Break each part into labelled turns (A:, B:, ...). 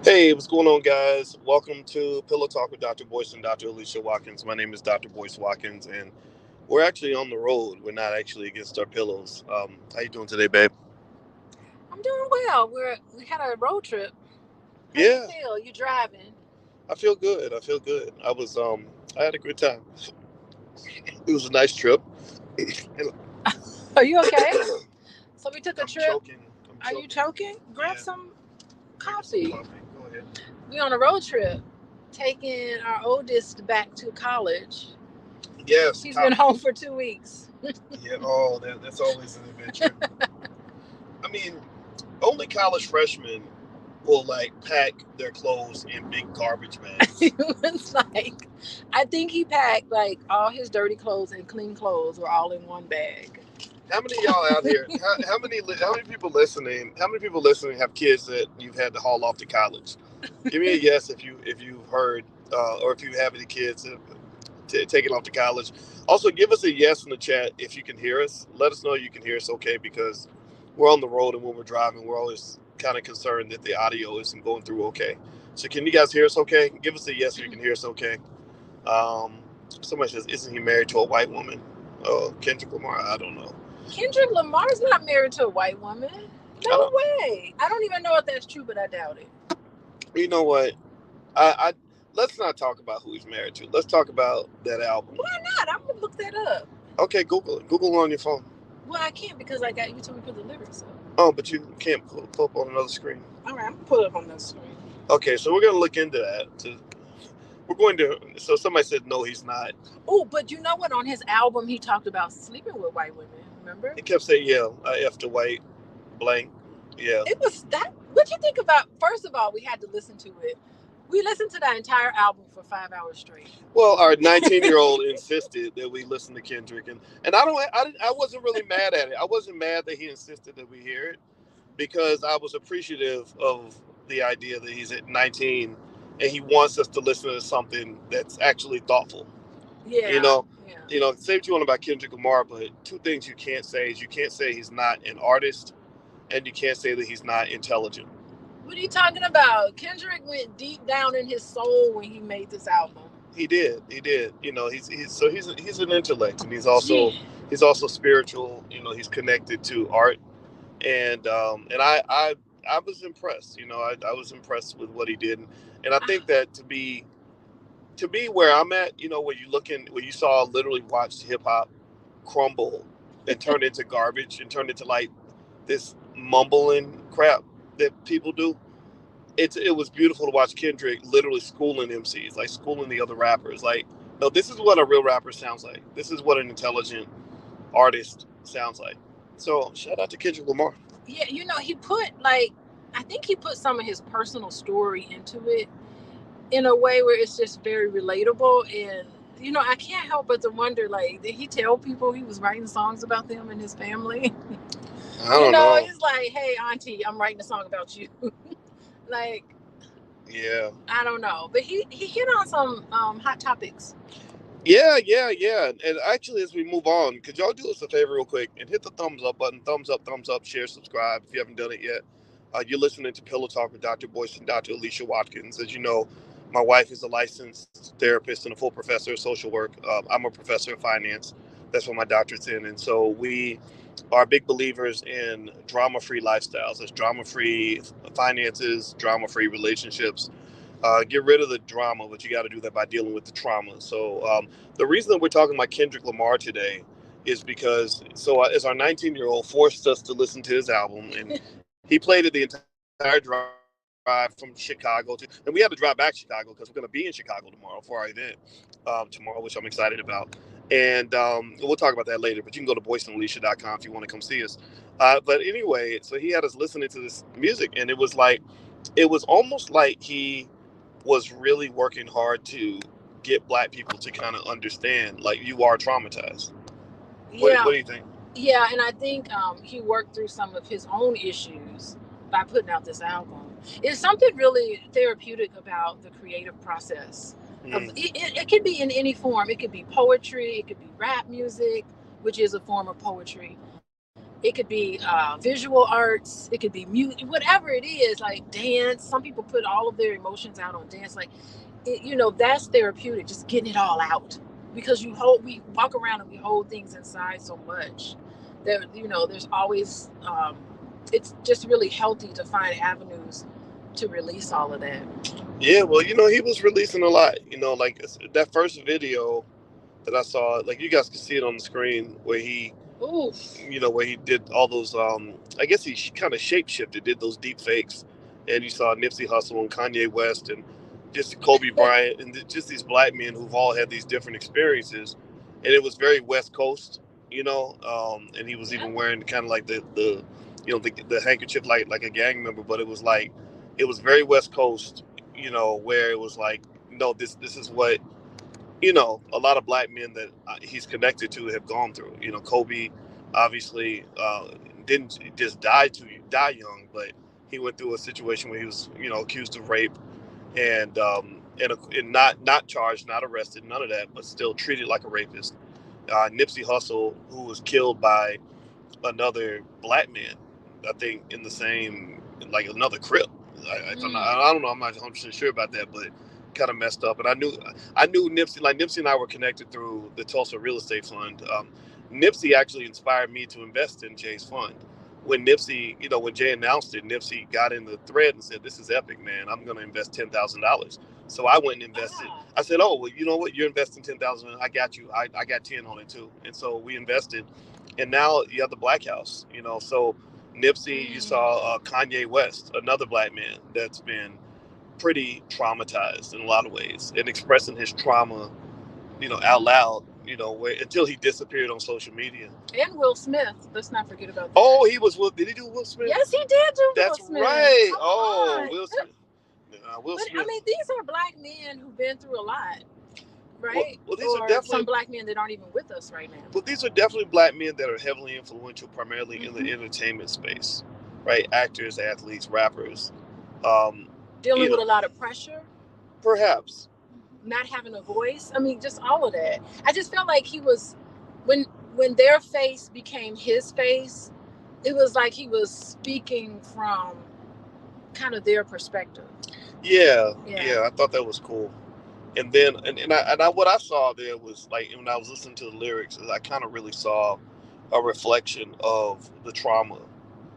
A: Hey, what's going on, guys? Welcome to Pillow Talk with Dr. Boyce and Dr. Alicia Watkins. My name is Dr. Boyce Watkins, and we're actually on the road. We're not actually against our pillows. How you doing today, babe?
B: I'm doing well. We had a road trip. How you
A: Yeah,
B: feel? You driving?
A: I feel good. I feel good. I had a good time. It was a nice trip. And
B: Are you okay? So we took a
A: I'm
B: trip.
A: choking. I'm
B: Are you
A: choking.
B: choking? Grab
A: Yeah,
B: some
A: let me get some
B: coffee.
A: coffee. Go ahead.
B: We on a road trip, taking our oldest back to college.
A: Yes,
B: He's been home
A: college.
B: for 2 weeks.
A: Yeah. Oh, that's always an adventure. I mean, only college freshmen will like pack their clothes in big garbage bags.
B: It was like, I think he packed like all his dirty clothes and clean clothes were all in one bag.
A: How many of y'all out here? How many people listening? How many people listening have kids that you've had to haul off to college? Give me a yes if you've heard or if you have any kids taken off to college. Also, give us a yes in the chat if you can hear us. Let us know you can hear us okay because we're on the road and when we're driving, we're always kind of concerned that the audio isn't going through okay. So, can you guys hear us okay? Give us a yes if you can hear us okay. Um, Somebody says, "Isn't he married to a white woman?" Oh, Kendrick Lamar. I don't know.
B: Kendrick Lamar's not married to a white woman.
A: I
B: No
A: don't.
B: way. I don't even know if that's true, but I doubt it.
A: You know what? I let's not talk about who he's married to. Let's talk about that album.
B: Why not? I'm gonna look that up.
A: Okay, Google it. Google it on your phone.
B: Well, I can't because I got you told me to put the lyrics up.
A: Oh, but you can't pull up on another screen.
B: All right, I'm gonna put it up on the screen.
A: Okay, so we're gonna look into that. We're going to. So somebody said no, he's not.
B: Oh, but you know what? On his album, he talked about sleeping with white women. Remember?
A: He kept saying, "Yeah, I F the white blank." Yeah.
B: It was that. What you think about? First of all, we had to listen to it. We listened to that entire album for 5 hours straight.
A: Well, our 19-year-old insisted that we listen to Kendrick, and I don't. I wasn't really mad at it. I wasn't mad that he insisted that we hear it because I was appreciative of the idea that he's at 19 and he wants us to listen to something that's actually thoughtful. You
B: Yeah,
A: know,
B: yeah.
A: say what you want about Kendrick Lamar, but two things you can't say is you can't say he's not an artist, and you can't say that he's not intelligent.
B: What are you talking about? Kendrick went deep down in his soul when he made this album.
A: He did. He did. He's an intellect, and
B: Yeah.
A: he's also spiritual. He's connected to art, and I was impressed. I was impressed with what he did, and I think that to be where I'm at, where you saw literally watched hip hop crumble and turn into garbage and turn into like this mumbling crap that people do. It was beautiful to watch Kendrick literally schooling MCs, like schooling the other rappers. Like, no, this is what a real rapper sounds like. This is what an intelligent artist sounds like. So shout out to Kendrick Lamar.
B: Yeah, he put like I think he put some of his personal story into it in a way where it's just very relatable and I can't help but to wonder like did he tell people he was writing songs about them and his family?
A: I don't know.
B: He's like, "Hey auntie, I'm writing a song about you." Like
A: Yeah.
B: I don't know, but he hit on some hot topics.
A: Yeah, yeah, yeah. And actually, as we move on, could y'all do us a favor real quick and hit the thumbs up button? Thumbs up, share, subscribe if you haven't done it yet. You're listening to Pillow Talk with Dr. Boyce and Dr. Alicia Watkins. As you know, my wife is a licensed therapist and a full professor of social work. I'm a professor of finance. That's what my doctorate's in. And so we are big believers in drama free lifestyles. That's drama free finances, drama free relationships. Get rid of the drama, but you got to do that by dealing with the trauma. So the reason that we're talking about Kendrick Lamar today is because as our 19-year-old forced us to listen to his album, and he played it the entire drive from Chicago and we had to drive back to Chicago because we're going to be in Chicago tomorrow for our event tomorrow, which I'm excited about. And we'll talk about that later. But you can go to boyceandalicia.com if you want to come see us. But anyway, so he had us listening to this music, and it was almost like he was really working hard to get black people to kind of understand, like, you are traumatized.
B: Yeah,
A: What do you think?
B: yeah, and I think he worked through some of his own issues by putting out this album. It's something really therapeutic about the creative process. It can be in any form. It could be poetry. It could be rap music, which is a form of poetry. It could be visual arts. It could be music, whatever it is, like dance. Some people put all of their emotions out on dance. Like, that's therapeutic. Just getting it all out because we walk around and we hold things inside so much. There's always. It's just really healthy to find avenues to release all of that.
A: Yeah, well, he was releasing a lot. Like that first video that I saw, like you guys can see it on the screen, where he,
B: Oof.
A: where he did all those. I guess he kind of shapeshifted, did those deep fakes, and you saw Nipsey Hussle and Kanye West and just Kobe Bryant and just these black men who've all had these different experiences, and it was very West Coast, and he was even wearing kind of like the handkerchief like a gang member, but it was very West Coast, where it was like, no, this is what a lot of black men that he's connected to have gone through. Kobe obviously didn't just die young, but he went through a situation where he was, accused of rape and not charged, not arrested, none of that, but still treated like a rapist. Nipsey Hussle, who was killed by another black man, I think in the same, like another Crip. I don't know. I'm not 100% sure about that, but kind of messed up. And I knew Nipsey. Like Nipsey and I were connected through the Tulsa Real Estate Fund. Nipsey actually inspired me to invest in Jay's fund. When Nipsey, when Jay announced it, Nipsey got in the thread and said, "This is epic, man. I'm going to invest $10,000." So I went and invested. I said, "Oh, well, you know what? You're investing 10,000. I got you. I got 10 on it too." And so we invested, and now you have the Black House. So Nipsey, you saw Kanye West, another black man that's been pretty traumatized in a lot of ways and expressing his trauma, out loud, until he disappeared on social media.
B: And Will Smith. Let's not forget about that.
A: Oh, he was Will. Did he do Will Smith?
B: Yes, he did do
A: That's
B: Will Smith.
A: right.
B: Come
A: Oh,
B: on.
A: Will Smith. Will
B: But
A: Smith.
B: I mean, these are black men who've been through a lot, right?
A: Well, these are definitely
B: some black men that aren't even with us right now.
A: Well, these are definitely black men that are heavily influential, primarily in the entertainment space, right? Actors, athletes, rappers.
B: Dealing with a lot of pressure.
A: Perhaps.
B: Not having a voice. I mean, just all of that. I just felt like he was, when their face became his face, it was like he was speaking from kind of their perspective.
A: Yeah. I thought that was cool. And then, what I saw there was like, when I was listening to the lyrics, I kind of really saw a reflection of the trauma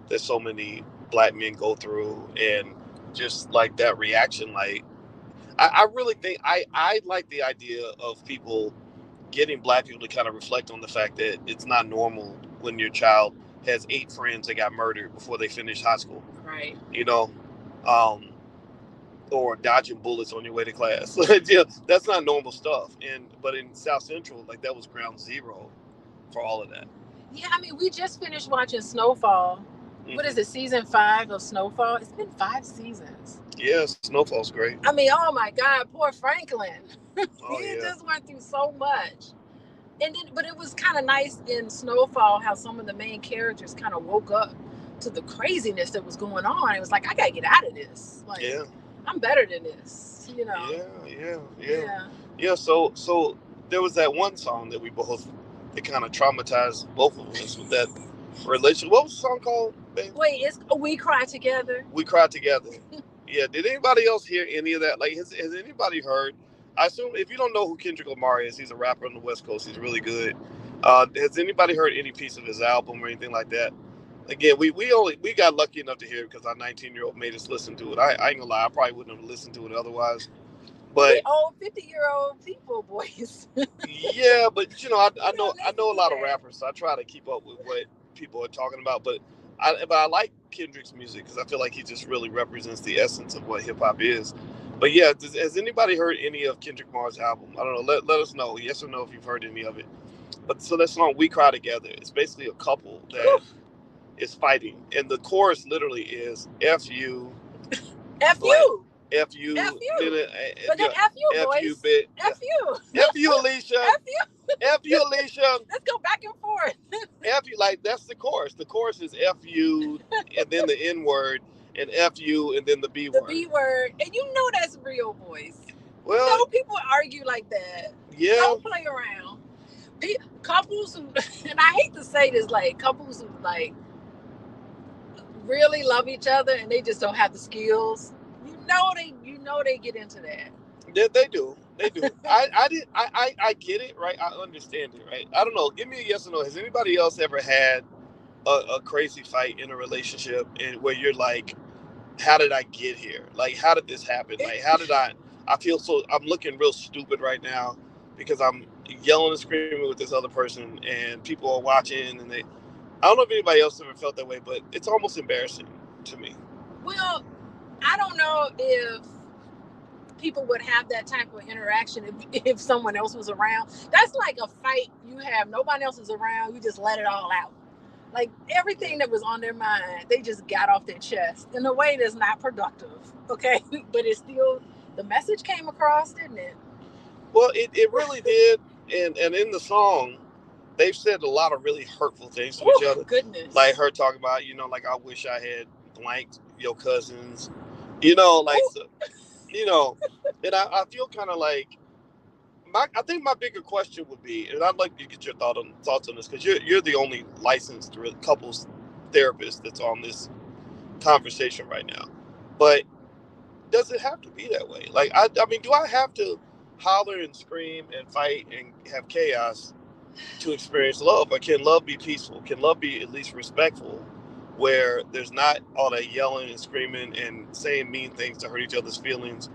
A: that so many black men go through, and just like that reaction. Like, I really think I like the idea of people getting black people to kind of reflect on the fact that it's not normal when your child has 8 friends that got murdered before they finished high school.
B: Right.
A: Or dodging bullets on your way to class. That's not normal stuff. But in South Central, like, that was ground zero for all of that.
B: Yeah, I mean, we just finished watching Snowfall. What is it, season 5 of Snowfall? It's been 5 seasons.
A: Yeah, Snowfall's great.
B: I mean, oh my God, poor Franklin. He just went through so much. But it was kind of nice in Snowfall how some of the main characters kind of woke up to the craziness that was going on. It was like, I gotta get out of this. Like, I'm better than this,
A: Yeah. So there was that one song that it kind of traumatized both of us with that relationship. What was the song called, baby?
B: Wait, it's We Cry Together.
A: We Cry Together. Yeah. Did anybody else hear any of that? Like, has anybody heard? I assume if you don't know who Kendrick Lamar is, he's a rapper on the West Coast. He's really good. Has anybody heard any piece of his album or anything like that? Again, we got lucky enough to hear it because our 19-year-old made us listen to it. I ain't gonna lie, I probably wouldn't have listened to it otherwise. But
B: we old 50-year-old people, boys.
A: Yeah, but I know a lot of rappers, so I try to keep up with what people are talking about. But I like Kendrick's music because I feel like he just really represents the essence of what hip hop is. But yeah, has anybody heard any of Kendrick Lamar's album? I don't know. Let us know, yes or no, if you've heard any of it. But so that song "We Cry Together" it's basically a couple that is fighting, and the chorus literally is "F you,
B: F you,
A: F you,
B: F you." But then
A: F you, bitch,
B: F you,
A: F you, Alicia,
B: F you,
A: F you, Alicia.
B: Let's go back and forth.
A: F you, like that's the chorus. The chorus is F you, and then the N word, and F you, and then the B word.
B: The B word, and that's real, boys.
A: Well,
B: people argue like that.
A: Yeah.
B: Don't play around. couples who, and I hate to say this, like couples who like really love each other and they just don't have the skills. You know they get into that.
A: Yeah, they do. They do. I get it, right? I understand it, right? I don't know. Give me a yes or no. Has anybody else ever had a crazy fight in a relationship and where you're like, how did I get here? Like, how did this happen? Like, how did I feel so, I'm looking real stupid right now because I'm yelling and screaming with this other person and people are watching and I don't know if anybody else ever felt that way, but it's almost embarrassing to me.
B: Well, I don't know if people would have that type of interaction if someone else was around. That's like a fight you have, nobody else is around, you just let it all out. Like everything that was on their mind, they just got off their chest in a way that's not productive, okay? But it's still, the message came across, didn't it?
A: Well, it really did. And in the song, they've said a lot of really hurtful things to each other.
B: Goodness.
A: Like her talking about, like, I wish I had blanked your cousins. Like, and I feel kind of like, I think my bigger question would be, and I'd like to get your thoughts on this, because you're the only licensed couples therapist that's on this conversation right now. But does it have to be that way? Like, I mean, do I have to holler and scream and fight and have chaos to experience love? Or can love be peaceful? Can love be at least respectful, where there's not all that yelling and screaming and saying mean things to hurt each other's feelings?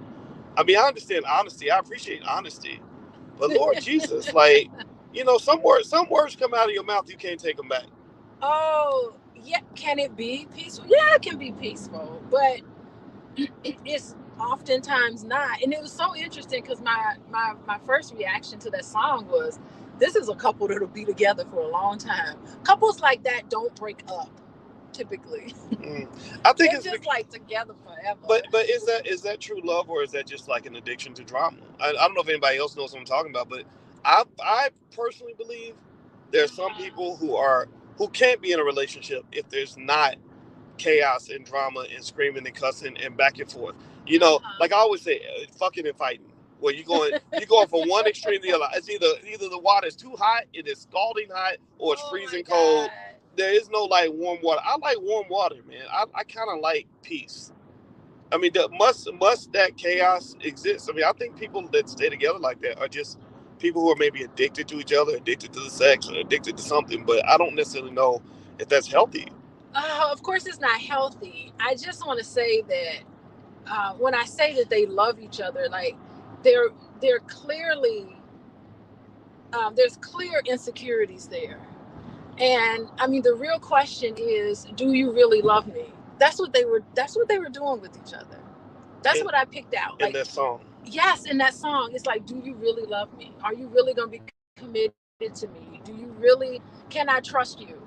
A: I mean, I understand honesty. I appreciate honesty. But Lord Jesus, like, some words come out of your mouth, you can't take them back.
B: Oh, yeah. Can it be peaceful? Yeah, it can be peaceful. But it's oftentimes not. And it was so interesting because my first reaction to that song was, this is a couple that'll be together for a long time. Couples like that don't break up typically.
A: I think
B: it's just like together forever.
A: But is that true love, or is that just like an addiction to drama? I don't know if anybody else knows what I'm talking about, but I personally believe there's some people who can't be in a relationship if there's not chaos and drama and screaming and cussing and back and forth. Like I always say, fucking and fighting. Where you're going from one extreme to the other. It's either the water is too hot, it is scalding hot, or it's freezing cold. There is no like warm water. I like warm water, man. I kind of like peace. I mean, must that chaos exist? I mean, I think people that stay together like that are just people who are maybe addicted to each other, addicted to the sex, or addicted to something. But I don't necessarily know if that's healthy.
B: Of course, it's not healthy. I just want to say that when I say that they love each other, like they're clearly there's clear insecurities there. And I mean, the real question is, do you really love me? That's what they were doing with each other. That's what I picked out.
A: In that song.
B: Yes, in that song. It's like, do you really love me? Are you really going to be committed to me? Do you really, can I trust you?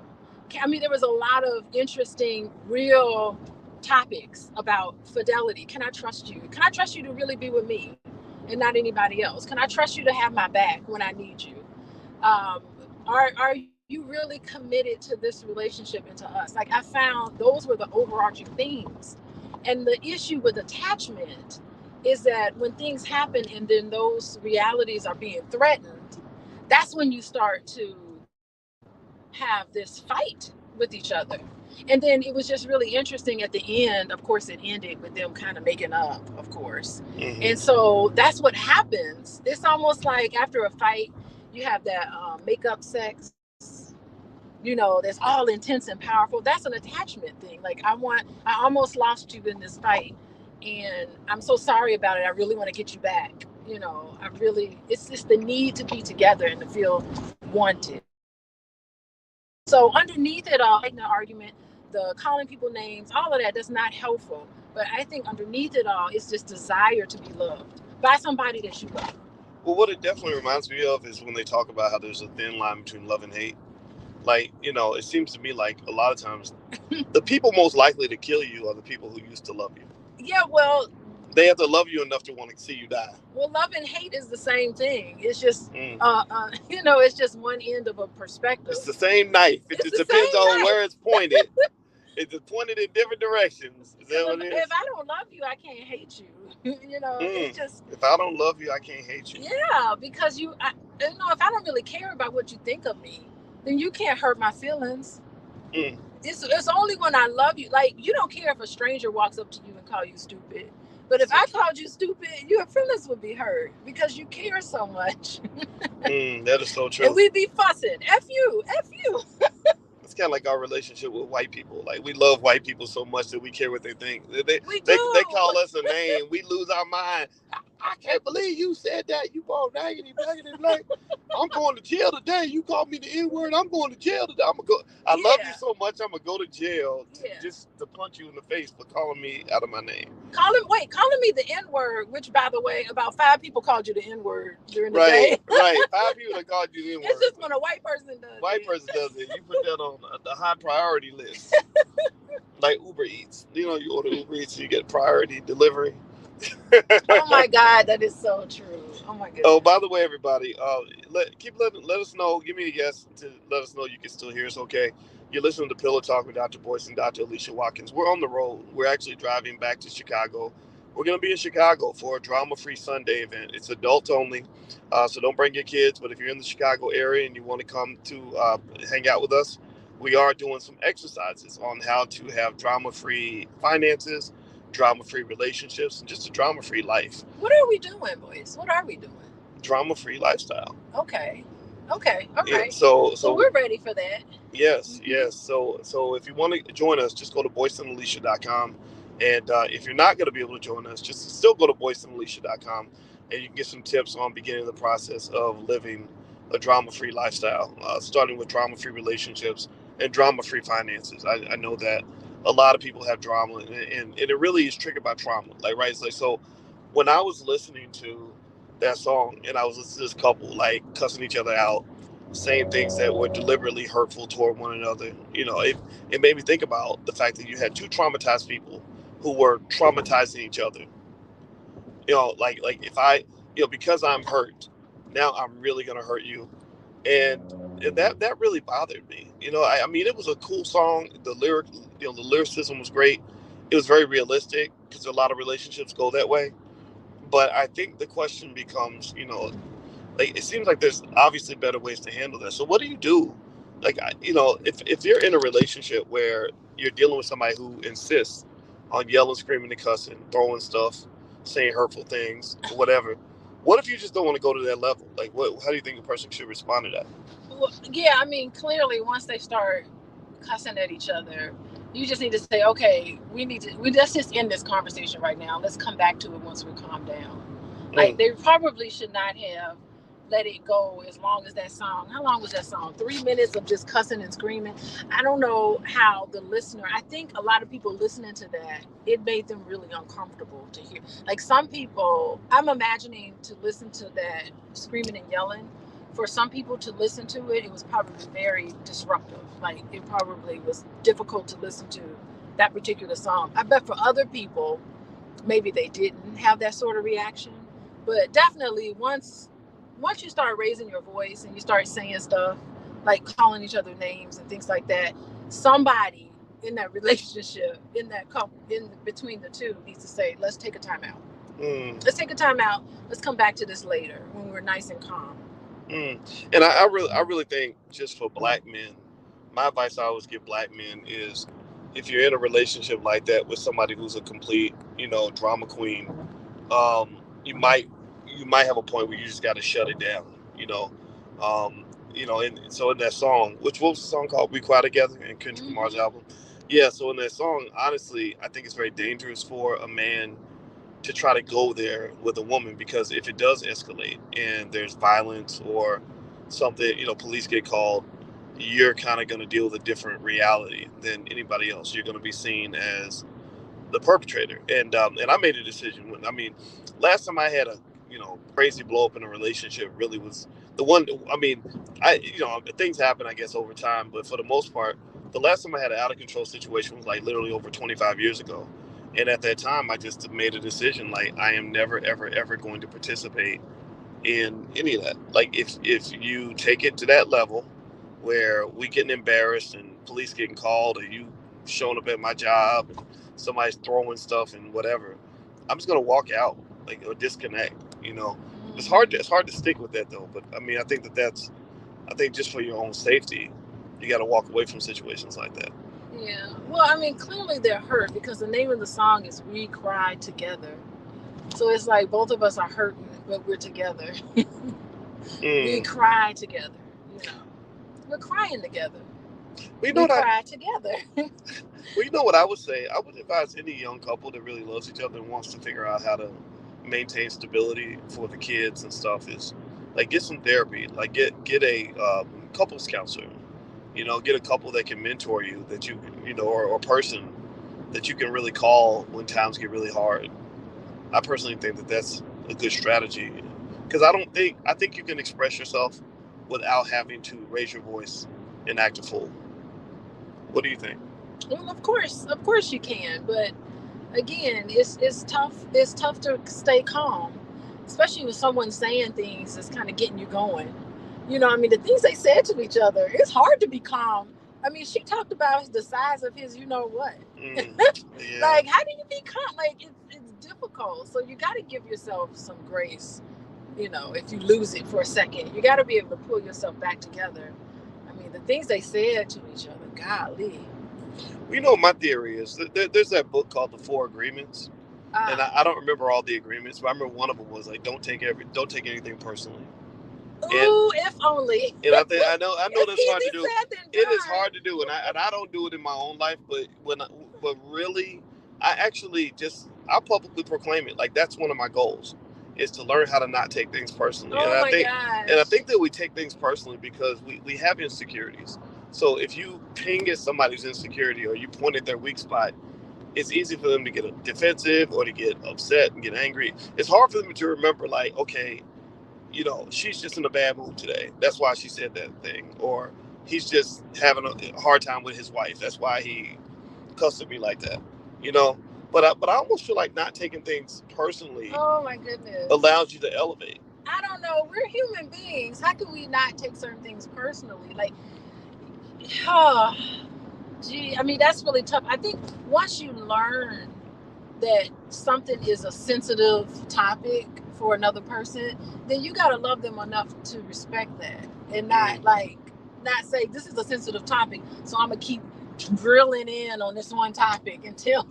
B: I mean, there was a lot of interesting, real topics about fidelity. Can I trust you? Can I trust you to really be with me and not anybody else? Can I trust you to have my back when I need you? Are you really committed to this relationship and to us? Like, I found those were the overarching themes. And the issue with attachment is that when things happen and then those realities are being threatened, that's when you start to have this fight with each other. And then it was just really interesting at the end. Of course, it ended with them kind of making up, of course. Mm-hmm. And so that's what happens. It's almost like after a fight, you have that make-up sex, that's all intense and powerful. That's an attachment thing. Like, I almost lost you in this fight and I'm so sorry about it. I really want to get you back. It's just the need to be together and to feel wanted. So underneath it all, the argument, the calling people names, all of that's not helpful. But I think underneath it all, it's just desire to be loved by somebody that you love.
A: Well, what it definitely reminds me of is when they talk about how there's a thin line between love and hate. Like, it seems to me like a lot of times the people most likely to kill you are the people who used to love you.
B: Yeah, well,
A: they have to love you enough to want to see you die.
B: Well, love and hate is the same thing. It's just, it's just one end of a perspective.
A: It's the same knife. It just depends on where it's pointed. It's pointed in different directions. Is that what it is?
B: If I don't love you, I can't hate you. It's just.
A: If I don't love you, I can't hate you.
B: Yeah, because if I don't really care about what you think of me, then you can't hurt my feelings.
A: Mm.
B: It's only when I love you. Like, you don't care if a stranger walks up to you and call you stupid. But if I called you stupid, your feelings would be hurt because you care so much.
A: That is so true.
B: And we'd be fussing. F you, F you.
A: It's kind of like our relationship with white people. Like, we love white people so much that we care what they think. They call us a name. We lose our mind. I can't believe you said that. You ball raggedy, raggedy, black. I'm going to jail today. You called me the N-word. I'm going to jail today. I'm gonna go. I love you so much. I'm gonna go to jail just to punch you in the face for calling me out of my name.
B: Calling me the N-word, which, by the way, about 5 people called you the N-word during the day.
A: Right. 5 people that called you the N-word.
B: It's just when a white person does it.
A: White person does it. You put that on the high priority list. Like Uber Eats. You order Uber Eats, you get priority delivery.
B: Oh my God, that is so true. Oh my God.
A: Oh, by the way, everybody, let us know. Give me a yes to let us know you can still hear us. Okay, you're listening to Pillow Talk with Dr. Boyce and Dr. Alicia Watkins. We're on the road. We're actually driving back to Chicago. We're going to be in Chicago for a drama-free Sunday event. It's adults only, so don't bring your kids. But if you're in the Chicago area and you want to come to hang out with us, we are doing some exercises on how to have drama-free finances, drama-free relationships, and just a drama-free life.
B: What are we doing, boys? What are we doing?
A: Drama-free lifestyle.
B: Okay. All right.
A: Yeah, so
B: we're ready for that.
A: Yes. So if you want to join us, just go to boyceandalicia.com. And if you're not going to be able to join us, just still go to boyceandalicia.com, and you can get some tips on beginning the process of living a drama-free lifestyle, starting with drama-free relationships and drama-free finances. I know that a lot of people have drama, and it really is triggered by trauma. Like, right? It's like, so when I was listening to that song and I was listening to this couple like cussing each other out, saying things that were deliberately hurtful toward one another, it made me think about the fact that you had two traumatized people who were traumatizing each other. Like if I, because I'm hurt, now I'm really gonna hurt you, and that really bothered me. I mean, it was a cool song. The lyricism was great. It was very realistic because a lot of relationships go that way. But I think the question becomes, like, it seems like there's obviously better ways to handle that. So what do you do? Like, if you're in a relationship where you're dealing with somebody who insists on yelling, screaming, and cussing, throwing stuff, saying hurtful things, whatever, what if you just don't want to go to that level? Like, how do you think a person should respond to that?
B: Well, yeah, I mean, clearly, once they start cussing at each other, you just need to say, okay, let's just end this conversation right now. Let's come back to it once we calm down. Like, they probably should not have let it go as long as that song. How long was that song? 3 minutes of just cussing and screaming. I don't know how the listener, I think a lot of people listening to that, it made them really uncomfortable to hear. Like, some people, I'm imagining to listen to that screaming and yelling. For some people to listen to it, it was probably very disruptive. Like, it probably was difficult to listen to that particular song. I bet for other people, maybe they didn't have that sort of reaction. But definitely, once you start raising your voice and you start saying stuff like calling each other names and things like that, somebody in that relationship, in that couple, in between the two, needs to say, let's take a time out. Let's take a time out. Let's come back to this later when we're nice and calm.
A: And I really think, just for black men, my advice I always give black men is, if you're in a relationship like that with somebody who's a complete, drama queen, you might have a point where you just got to shut it down, and so in that song, what was the song called? We Cry Together, in Kendrick Lamar's album. Yeah, so in that song, honestly, I think it's very dangerous for a man to try to go there with a woman, because if it does escalate and there's violence or something, police get called, you're kind of going to deal with a different reality than anybody else. You're going to be seen as the perpetrator. And I made a decision last time I had a crazy blow up in a relationship really was the one. I mean, things happen, I guess, over time, but for the most part, the last time I had an out of control situation was like literally over 25 years ago. And at that time, I just made a decision, like, I am never, ever, ever going to participate in any of that. Like, if you take it to that level where we getting embarrassed and police getting called, or you showing up at my job and somebody's throwing stuff and whatever, I'm just gonna walk out, like, or disconnect. You know, it's hard. It's hard to stick with that though. But I mean, I think just for your own safety, you got to walk away from situations like that.
B: Yeah. Well, I mean, clearly they're hurt because the name of the song is "We Cry Together." So it's like both of us are hurting, but we're together. We cry together. You know, we're crying together.
A: We
B: cry together.
A: Well, you know what I would say? I would advise any young couple that really loves each other and wants to figure out how to maintain stability for the kids and stuff is, like, get some therapy. Like, get a couples counselor. You know, get a couple that can mentor you, that you know, or person that you can really call when times get really hard. I personally think that that's a good strategy, because I think you can express yourself without having to raise your voice and act a fool. What do you think?
B: Well, of course you can, but again, it's tough. It's tough to stay calm, especially with someone saying things that's kind of getting you going. You know, I mean, the things they said to each other, it's hard to be calm. I mean, she talked about the size of his, you know what?
A: Yeah.
B: Like, how do you be calm? Like, it's difficult. So you got to give yourself some grace. You know, if you lose it for a second, you got to be able to pull yourself back together. I mean, the things they said to each other, golly.
A: You know, my theory is that there's that book called The Four Agreements, and I don't remember all the agreements, but I remember one of them was like, don't take anything personally.
B: Ooh, if only.
A: And I know that's hard to do. It is
B: hard
A: to do, and I don't do it in my own life, but but really, I publicly proclaim it. Like, that's one of my goals, is to learn how to not take things personally.
B: Oh,
A: and I think that we take things personally because we have insecurities. So if you ping at somebody's insecurity or you point at their weak spot, it's easy for them to get defensive or to get upset and get angry. It's hard for them to remember, like, okay, you know, she's just in a bad mood today. That's why she said that thing. Or he's just having a hard time with his wife. That's why he cussed at me like that. You know? But I almost feel like not taking things personally,
B: oh my goodness,
A: allows you to elevate.
B: I don't know. We're human beings. How can we not take certain things personally? Like, oh, gee, I mean, that's really tough. I think once you learn that something is a sensitive topic for another person, then you gotta love them enough to respect that and not say this is a sensitive topic, so I'm gonna keep drilling in on this one topic until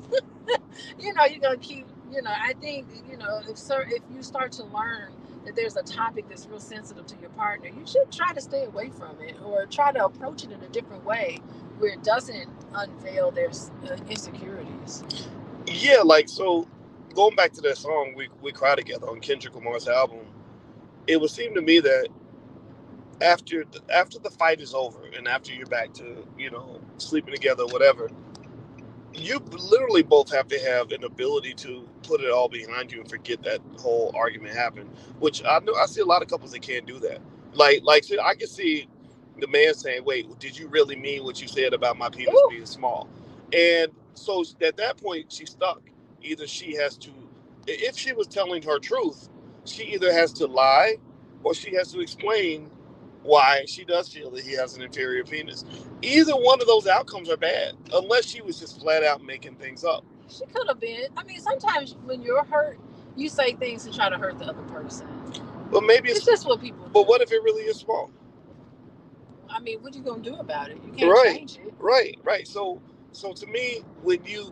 B: you know you're gonna keep. You know, I think, you know, if you start to learn that there's a topic that's real sensitive to your partner, you should try to stay away from it or try to approach it in a different way where it doesn't unveil their insecurities.
A: Yeah, like, so going back to that song, we Cry Together on Kendrick Lamar's album, it would seem to me that after the fight is over and after you're back to, you know, sleeping together, whatever, you literally both have to have an ability to put it all behind you and forget that whole argument happened. Which I see a lot of couples that can't do that. Like so I can see the man saying, "Wait, did you really mean what you said about my penis being small?" And so at that point, she's stuck. Either she has to, if she was telling her truth, she either has to lie or she has to explain why she does feel that he has an inferior penis. Either one of those outcomes are bad, unless she was just flat out making things up.
B: She could have been. I mean, sometimes when you're hurt, you say things to try to hurt the other person.
A: But maybe
B: it's just what people do.
A: But what if it really is small?
B: I mean, what are you gonna do about it? You can't change it.
A: Right. So to me, when you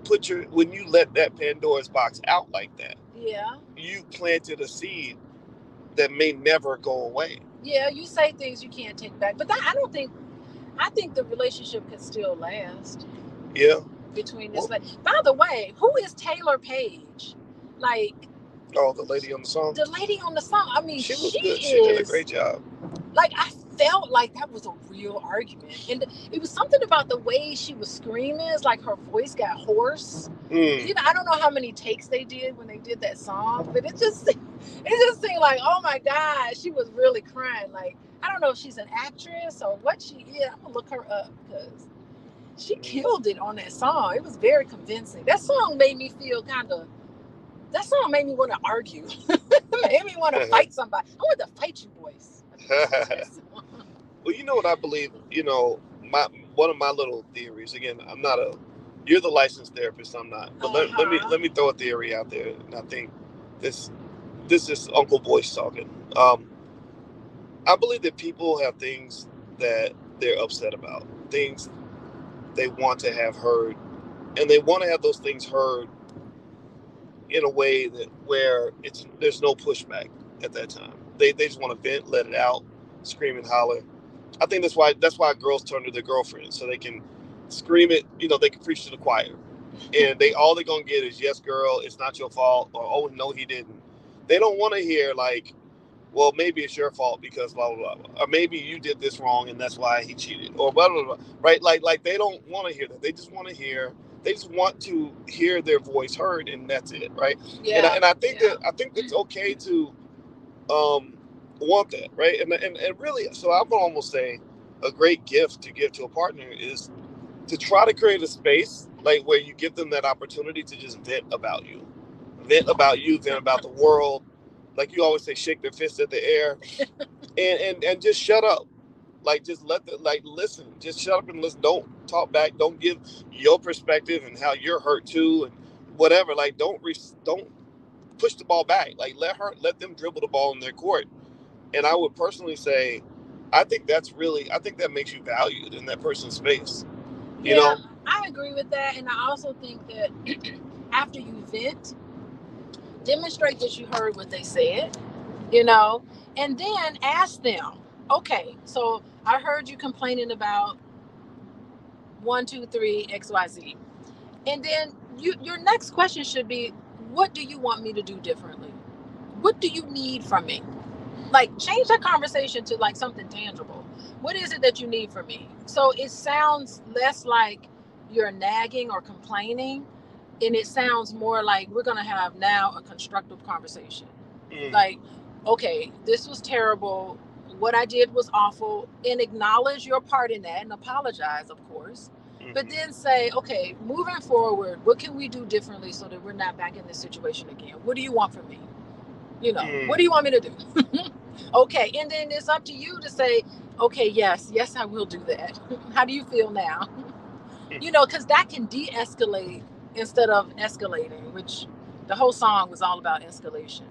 A: let that Pandora's box out like that,
B: yeah,
A: you planted a seed that may never go away.
B: Yeah, you say things you can't take back, but I think the relationship could still last.
A: Yeah.
B: Between this, by the way, who is Taylor Page? Like,
A: oh, the lady on the song.
B: The lady on the song. I mean,
A: she was good. She did a great job.
B: Like, I felt like that was a real argument, and it was something about the way she was screaming. It's like her voice got hoarse. You know, I don't know how many takes they did when they did that song, but it just seemed like, oh my God, she was really crying. Like, I don't know if she's an actress or what she is. I'm gonna look her up because she killed it on that song. It was very convincing. That song made me feel that song made me want to argue. Made me want to fight somebody. I want to fight you, Boyce.
A: Well, you know what I believe? You know, one of my little theories, again, I'm not a You're the licensed therapist. I'm not. But let me throw a theory out there, and I think this is Uncle Boyce talking. I believe that people have things that they're upset about, things they want to have heard, and they want to have those things heard in a way that where there's no pushback at that time. They just want to vent, let it out, scream and holler. I think that's why girls turn to their girlfriends so they can scream it. They can preach to the choir, and they're gonna get is yes, girl, it's not your fault, or oh no, he didn't. They don't want to hear like, well, maybe it's your fault because blah blah blah, or maybe you did this wrong and that's why he cheated, or blah blah blah. Right? Like they don't want to hear that. They just want to hear. They just want to hear their voice heard, and that's it, right? Yeah. And I think that it's okay to want that, right? And really, so I would almost say a great gift to give to a partner is to try to create a space like where you give them that opportunity to just vent about you, vent about the world. Like you always say, shake their fist at the air, and just shut up. Like just listen. Just shut up and listen. Don't talk back. Don't give your perspective and how you're hurt too, and whatever. Like don't push the ball back. Like let them dribble the ball in their court. And I would personally say, I think that makes you valued in that person's space. You know?
B: I agree with that. And I also think that after you vent, demonstrate that you heard what they said, and then ask them, okay, so I heard you complaining about 1, 2, 3, XYZ. And then your next question should be, what do you want me to do differently? What do you need from me? Like, change that conversation to like something tangible. What is it that you need from me? So it sounds less like you're nagging or complaining, and it sounds more like we're going to have now a constructive conversation. Like, okay, this was terrible. What I did was awful, and acknowledge your part in that and apologize, of course. But then say, okay, moving forward, what can we do differently so that we're not back in this situation again? What do you want from me? What do you want me to do? Okay, and then it's up to you to say, okay, yes, I will do that. How do you feel now? Because that can de-escalate instead of escalating, which the whole song was all about escalation.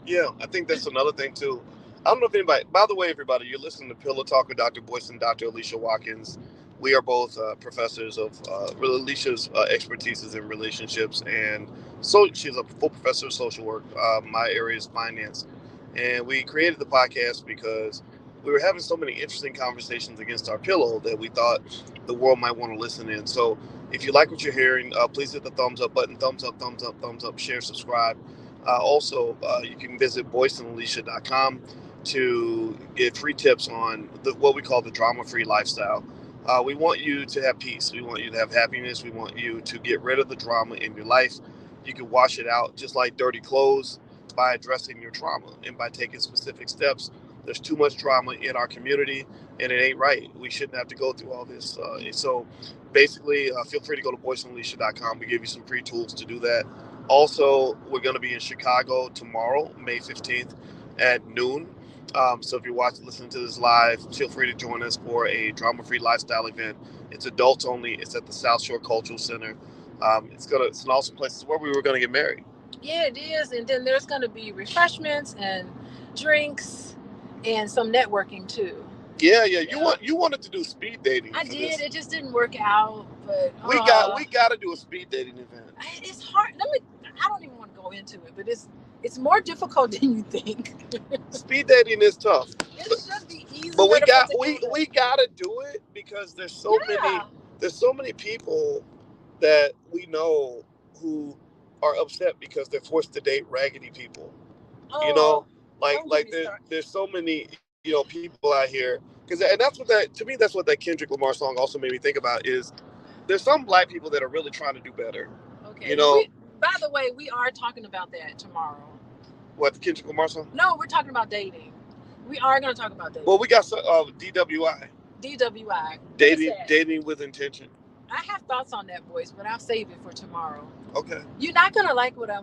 A: Yeah, I think that's another thing too. I don't know if anybody, by the way, everybody, you're listening to Pillow Talk with Dr. Boyce and Dr. Alicia Watkins. We are both professors of, Alicia's expertise is in relationships, and so she's a full professor of social work. My area is finance. And we created the podcast because we were having so many interesting conversations against our pillow that we thought the world might want to listen in. So if you like what you're hearing, please hit the thumbs up button, thumbs up, share, subscribe. Also, you can visit boyceandalicia.com to get free tips on what we call the drama-free lifestyle. We want you to have peace. We want you to have happiness. We want you to get rid of the drama in your life. You can wash it out just like dirty clothes by addressing your trauma and by taking specific steps. There's too much drama in our community, and it ain't right. We shouldn't have to go through all this. So basically, feel free to go to boyceandalicia.com. We give you some free tools to do that. Also, we're going to be in Chicago tomorrow, May 15th at noon. So if you're listening to this live, feel free to join us for a drama-free lifestyle event. It's adults only. It's at the South Shore Cultural Center. It's an awesome place. It's where we were going to get married.
B: Yeah, it is. And then there's going to be refreshments and drinks and some networking too.
A: Yeah. You wanted to do speed dating.
B: I did. It just didn't work out. But
A: we got to do a speed dating event.
B: It's hard. I don't even want to go into it, but it's more difficult than you think.
A: Speed dating is tough.
B: It should be easy.
A: But we got to do it because there's so many people that we know who are upset because they're forced to date raggedy people. There's so many people out here and that's what that Kendrick Lamar song also made me think about is there's some black people that are really trying to do better.
B: Okay. By the way, we are talking about that tomorrow.
A: What, the Kendrick Lamar song?
B: No, we're talking about dating. We are going to talk about dating.
A: Well, we got DWI.
B: DWI.
A: Dating with intention.
B: I have thoughts on that, Boyce, but I'll save it for tomorrow.
A: Okay.
B: You're not gonna like what I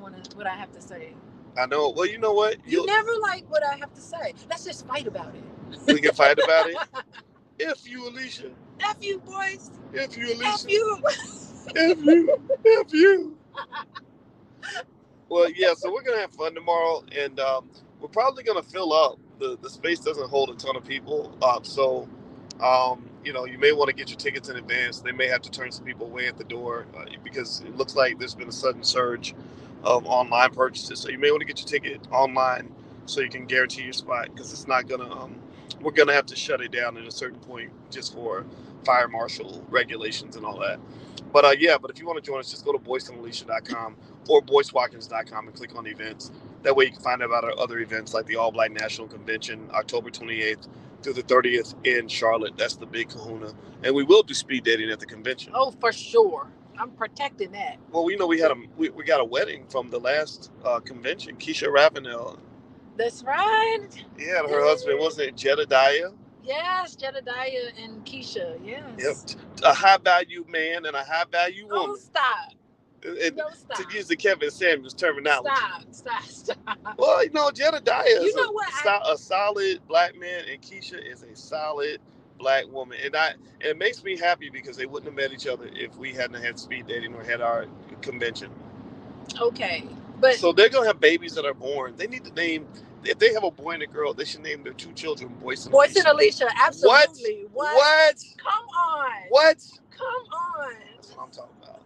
B: have to say.
A: I know. Well, you know what?
B: You never like what I have to say. Let's just fight about it.
A: We can fight about it. If you, Alicia.
B: F you, Boyce.
A: If you, Alicia.
B: F you.
A: F you. Well, yeah, so we're gonna have fun tomorrow, and we're probably gonna fill up. The space doesn't hold a ton of people, you may want to get your tickets in advance. They may have to turn some people away at the door because it looks like there's been a sudden surge of online purchases. So you may want to get your ticket online so you can guarantee your spot, because it's not gonna. We're gonna have to shut it down at a certain point just for fire marshal regulations and all that. But but if you want to join us, just go to boyceandalicia.com or boycewatkins.com and click on events. That way you can find out about our other events like the All Black National Convention, October 28th through the 30th in Charlotte. That's the big kahuna. And we will do speed dating at the convention.
B: Oh, for sure. I'm protecting that.
A: Well, we got a wedding from the last convention. Keisha Ravenel.
B: That's right.
A: Yeah, her husband, wasn't it Jada?
B: Yes, Jedediah and Keisha. Yes.
A: Yep. A high value man and a high value woman.
B: Oh, stop.
A: Stop. To use the Kevin Samuels terminology.
B: Stop.
A: Well, Jedediah is
B: a
A: solid black man, and Keisha is a solid black woman. And it makes me happy because they wouldn't have met each other if we hadn't had speed dating or had our convention.
B: Okay.
A: So they're going to have babies that are born. They need to name, if they have a boy and a girl, they should name their two children Boyce and
B: Alicia. Absolutely.
A: What?
B: Come on.
A: What?
B: Come on.
A: That's what I'm talking about.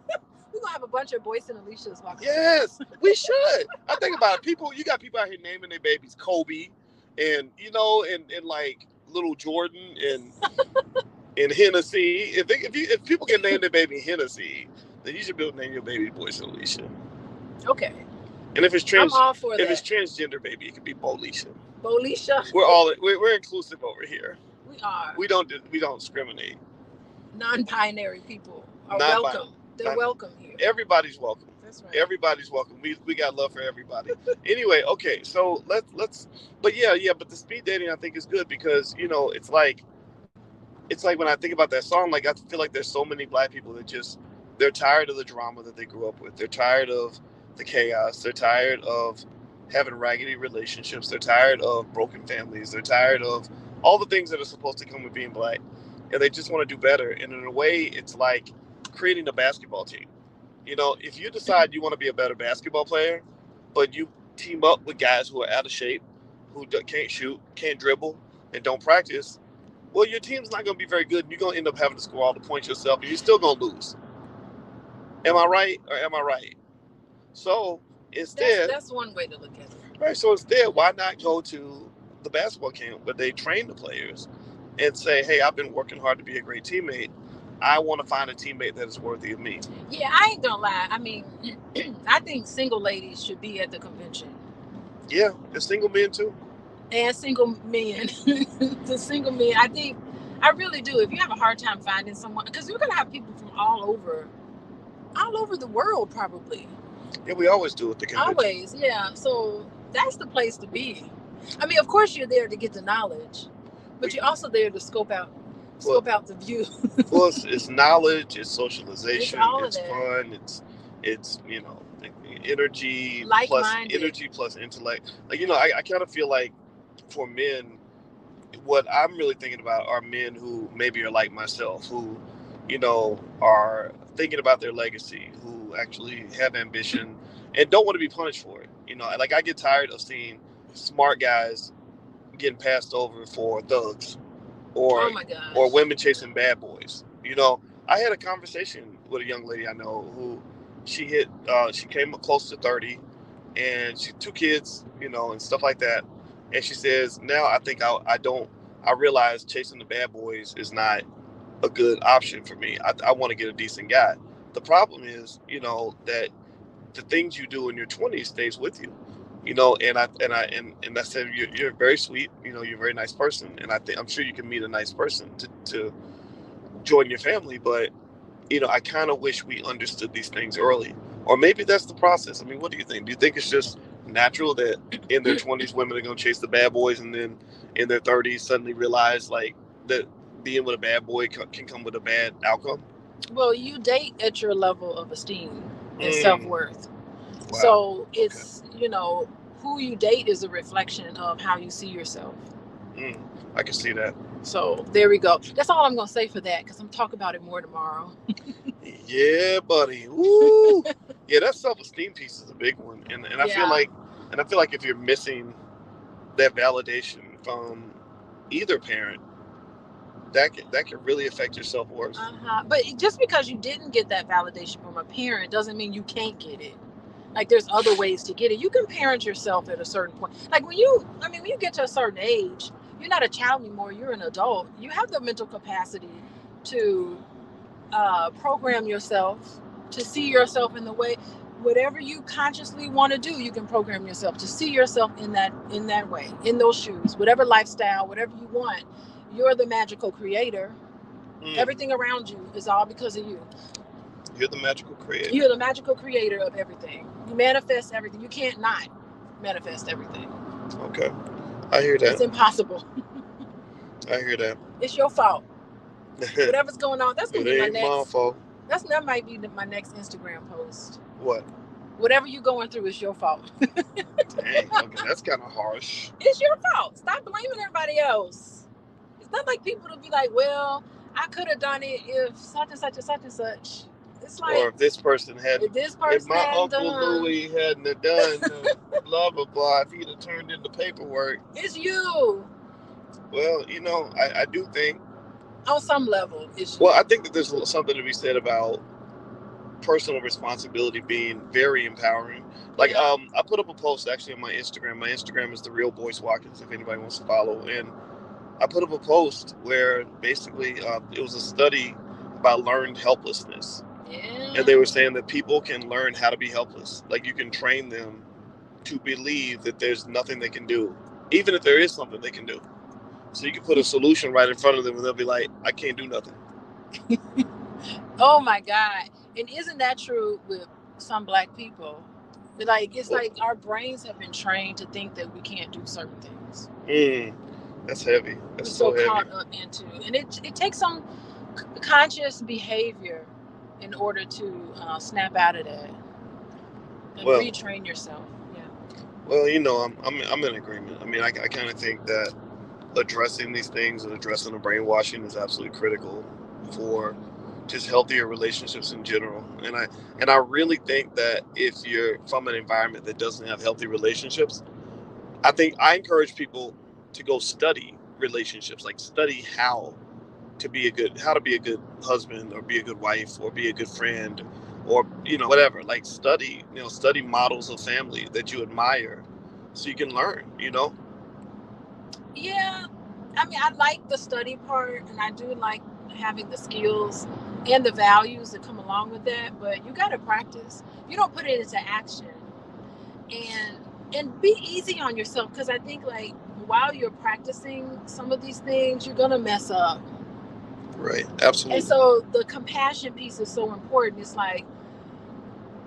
B: We're going to have a bunch of Boyce and Alicias walking.
A: Yes, we should. I think about it. You got people out here naming their babies Kobe and, and like little Jordan and Hennessy. If people can name their baby Hennessy, then you should be able to name your baby Boyce and Alicia.
B: Okay.
A: And if it's
B: I'm all for
A: if it's transgender baby, it could be Bolisha. We're inclusive over here.
B: We are.
A: We don't discriminate.
B: Non-binary people are welcome. They're welcome here.
A: Everybody's welcome.
B: That's right.
A: Everybody's welcome. We got love for everybody. Anyway, okay, so let's. But but the speed dating I think is good because it's like when I think about that song, like I feel like there's so many black people that they're tired of the drama that they grew up with. They're tired of the chaos. They're tired of having raggedy relationships. They're tired of broken families. They're tired of all the things that are supposed to come with being black, and they just want to do better. And in a way, it's like creating a basketball team. If you decide you want to be a better basketball player, but you team up with guys who are out of shape, who can't shoot, can't dribble, and don't practice, well, your team's not going to be very good. And you're going to end up having to score all the points yourself, and you're still going to lose. Am I right or am I right? So instead,
B: that's one way to look at it.
A: Right. So instead, why not go to the basketball camp where they train the players and say, "Hey, I've been working hard to be a great teammate. I want to find a teammate that is worthy of me."
B: Yeah, I ain't gonna lie. I mean, I think single ladies should be at the convention.
A: Yeah, and single men too.
B: And single men. The single men. I really do. If you have a hard time finding someone, because you're gonna have people from all over the world probably.
A: Yeah, we always do at the convention.
B: Always, yeah. So that's the place to be. I mean, of course you're there to get the knowledge, but you're also there to scope out the view.
A: Well, it's knowledge, it's socialization, it's fun, it's energy plus intellect. Like I kind of feel like for men, what I'm really thinking about are men who maybe are like myself, who are thinking about their legacy, who actually have ambition and don't want to be punished for it. Like I get tired of seeing smart guys getting passed over for thugs or women chasing bad boys. I had a conversation with a young lady I know who she came up close to 30 and she 2 kids, and stuff like that. And she says, now I think I realize chasing the bad boys is not a good option for me. I want to get a decent guy. The problem is, that the things you do in your 20s stays with you, and I said, you're very sweet, you're a very nice person. And I'm sure you can meet a nice person to join your family. But, I kind of wish we understood these things early, or maybe that's the process. I mean, what do you think? Do you think it's just natural that in their 20s, women are going to chase the bad boys and then in their 30s suddenly realize like that being with a bad boy can come with a bad outcome?
B: Well, you date at your level of esteem and self-worth. Wow. So it's,
A: okay.
B: Who you date is a reflection of how you see yourself.
A: I can see that.
B: So there we go. That's all I'm gonna say for that, because I'm talking about it more tomorrow.
A: Yeah, buddy. Woo. Yeah, that self-esteem piece is a big one, and I feel like if you're missing that validation from either parent, that can really affect your self-worth.
B: But just because you didn't get that validation from a parent doesn't mean you can't get it. Like, there's other ways to get it. You can parent yourself at a certain point. Like, when you get to a certain age, you're not a child anymore, you're an adult. You have the mental capacity to program yourself to see yourself in the way, whatever you consciously want to do, you can program yourself to see yourself in that way, in those shoes, whatever lifestyle, whatever you want. You're the magical creator. Everything around you is all because of you.
A: You're the magical creator.
B: You're the magical creator of everything. You manifest everything. You can't not manifest everything.
A: Okay. I hear that.
B: It's impossible.
A: I hear that.
B: It's your fault. Whatever's going on, that's going to be my next.
A: My fault.
B: That might be my next Instagram post.
A: What?
B: Whatever you're going through is your fault.
A: Dang, okay, that's kind of harsh.
B: It's your fault. Stop blaming everybody else. It's not like people to be like, well, I could have done it if such and such and such and such. It's like,
A: or if this person had, if my Uncle Louis hadn't have done blah, blah, blah, if he'd have turned in the paperwork.
B: It's you.
A: Well, I do think.
B: On some level, it's you.
A: Well, I think that there's something to be said about personal responsibility being very empowering. Like, I put up a post actually on my Instagram. My Instagram is The Real Boyce Watkins, if anybody wants to follow. And I put up a post where basically it was a study about learned helplessness.
B: Yeah.
A: And they were saying that people can learn how to be helpless. Like, you can train them to believe that there's nothing they can do, even if there is something they can do. So you can put a solution right in front of them and they'll be like, I can't do nothing.
B: Oh my God. And isn't that true with some Black people? Like, it's like our brains have been trained to think that we can't do certain things.
A: That's heavy. That's
B: so
A: heavy.
B: Caught up into. And it takes some conscious behavior in order to snap out of that and retrain yourself. Yeah.
A: Well, I'm in agreement. I mean, I kind of think that addressing these things and addressing the brainwashing is absolutely critical for just healthier relationships in general. And I really think that if you're from an environment that doesn't have healthy relationships, I encourage people to go study relationships, like study how to be a good husband or be a good wife or be a good friend or whatever. Like, study models of family that you admire so you can learn.
B: Yeah, I mean, I like the study part, and I do like having the skills and the values that come along with that, but you got to practice. You don't put it into action, and be easy on yourself, because I think, like, while you're practicing some of these things, you're gonna mess up.
A: Right, absolutely.
B: And so the compassion piece is so important. It's like,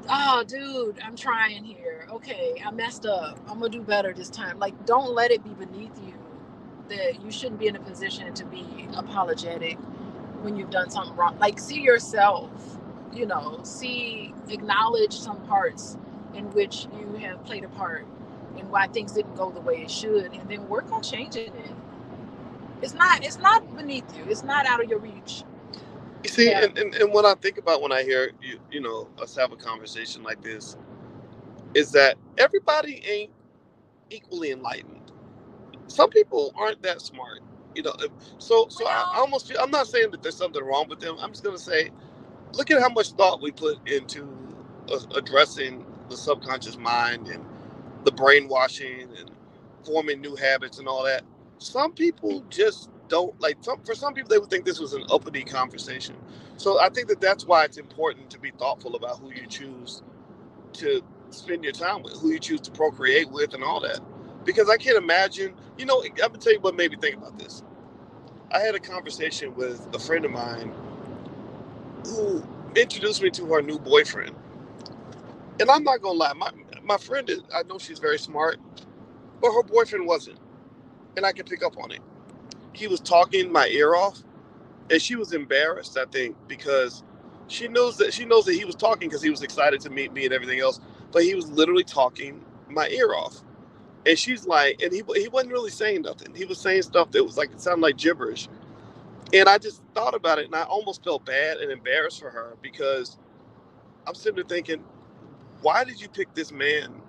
B: oh, dude, I'm trying here. Okay, I messed up. I'm gonna do better this time. Like, don't let it be beneath you that you shouldn't be in a position to be apologetic when you've done something wrong. Like, see yourself, acknowledge some parts in which you have played a part and why things didn't go the way it should, and then work on changing it. It's not beneath you. It's not out of your reach.
A: You see, and what I think about when I hear us have a conversation like this is that everybody ain't equally enlightened. Some people aren't that smart, So I almost feel, I'm not saying that there's something wrong with them. I'm just gonna say, look at how much thought we put into addressing the subconscious mind and the brainwashing and forming new habits and all that. Some people just don't for some people, they would think this was an uppity conversation. So I think that's why it's important to be thoughtful about who you choose to spend your time with, who you choose to procreate with, and all that. Because I can't imagine, I'm gonna tell you what made me think about this. I had a conversation with a friend of mine who introduced me to her new boyfriend. And I'm not gonna lie, my friend I know she's very smart, but her boyfriend wasn't. And I could pick up on it. He was talking my ear off, and she was embarrassed, I think, because she knows that he was talking because he was excited to meet me and everything else, but he was literally talking my ear off. And she's like, and he wasn't really saying nothing. He was saying stuff that was like, it sounded like gibberish. And I just thought about it, and I almost felt bad and embarrassed for her, because I'm sitting there thinking, why did you pick this man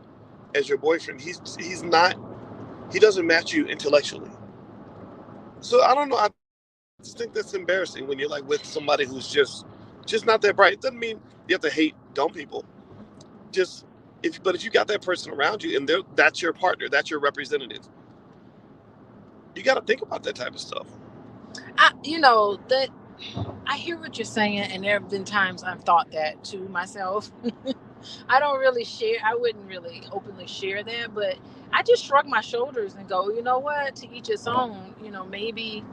A: as your boyfriend? He's not, he doesn't match you intellectually. So I don't know. I just think that's embarrassing when you're like with somebody who's just not that bright. It doesn't mean you have to hate dumb people. Just if you got that person around you and that's your partner, that's your representative, you got to think about that type of stuff.
B: That I hear what you're saying, and there have been times I've thought that to myself. I don't really share. I wouldn't really openly share that, but I just shrug my shoulders and go, you know what? To each its own. Maybe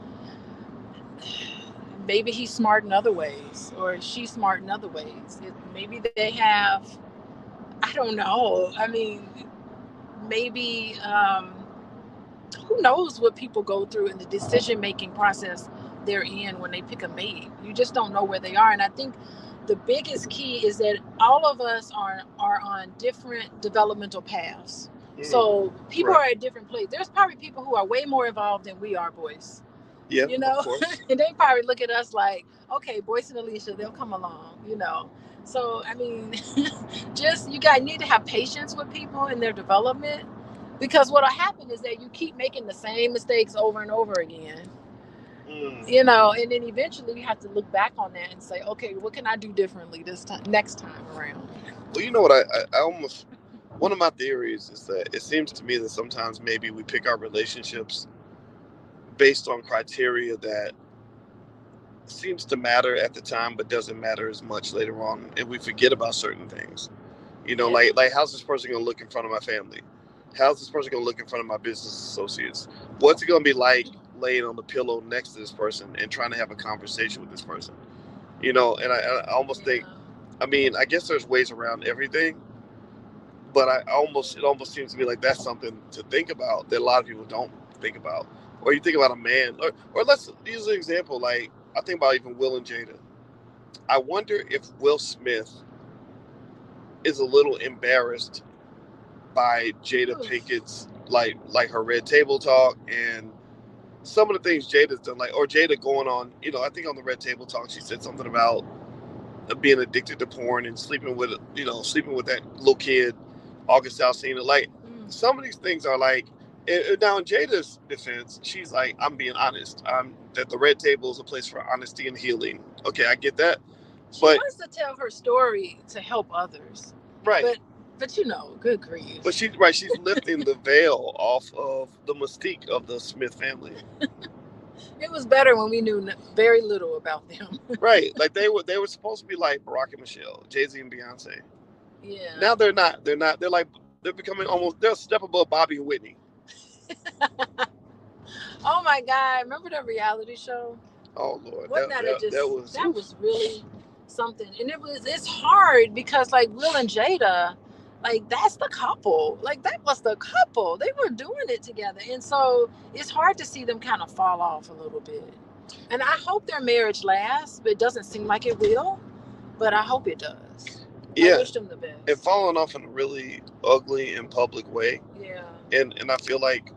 B: he's smart in other ways, or she's smart in other ways. Maybe they have. I don't know. I mean, maybe. Who knows what people go through in the decision-making process they're in when they pick a mate. You just don't know where they are. And I think the biggest key is that all of us are on different developmental paths. So people are at different places. There's probably people who are way more involved than we are, Boyce.
A: Yeah, of course.
B: And they probably look at us like, okay, Boyce and Alicia, they'll come along, So, I mean, you guys need to have patience with people in their development. Because what'll happen is that you keep making the same mistakes over and over again. And then eventually you have to look back on that and say, okay, what can I do differently next time around?
A: Well, you know what, I almost, one of my theories is that it seems to me that sometimes maybe we pick our relationships based on criteria that seems to matter at the time but doesn't matter as much later on, and we forget about certain things. Like how's this person going to look in front of my family? How's this person going to look in front of my business associates? What's it going to be like laying on the pillow next to this person and trying to have a conversation with this person? And I almost think, I mean, I guess there's ways around everything, but it almost seems to me like that's something to think about that a lot of people don't think about. Or you think about a man, or let's use an example. Like, I think about even Will and Jada. I wonder if Will Smith is a little embarrassed by Jada Pinkett's like her red table talk and some of the things Jada's done, or Jada going on, I think on the red table talk she said something about being addicted to porn and sleeping with that little kid, August Alsina. Like, some of these things are like, now in Jada's defense, she's like, I'm being honest. That the red table is a place for honesty and healing. Okay, I get that.
B: She wants to tell her story to help others.
A: Right.
B: But good grief.
A: But she's lifting the veil off of the mystique of the Smith family.
B: It was better when we knew very little about them.
A: Right. Like they were supposed to be like Barack and Michelle, Jay-Z and Beyonce.
B: Yeah.
A: Now they're not. They're becoming they're a step above Bobby and Whitney.
B: Oh my God. Remember the reality show?
A: Oh Lord.
B: That was really something. And it's hard because like Will and Jada, like that's the couple. Like that was the couple. They were doing it together. And so it's hard to see them kind of fall off a little bit. And I hope their marriage lasts, but it doesn't seem like it will. But I hope it does.
A: Yeah.
B: I wish them the best.
A: And falling off in a really ugly and public way.
B: Yeah.
A: And I feel like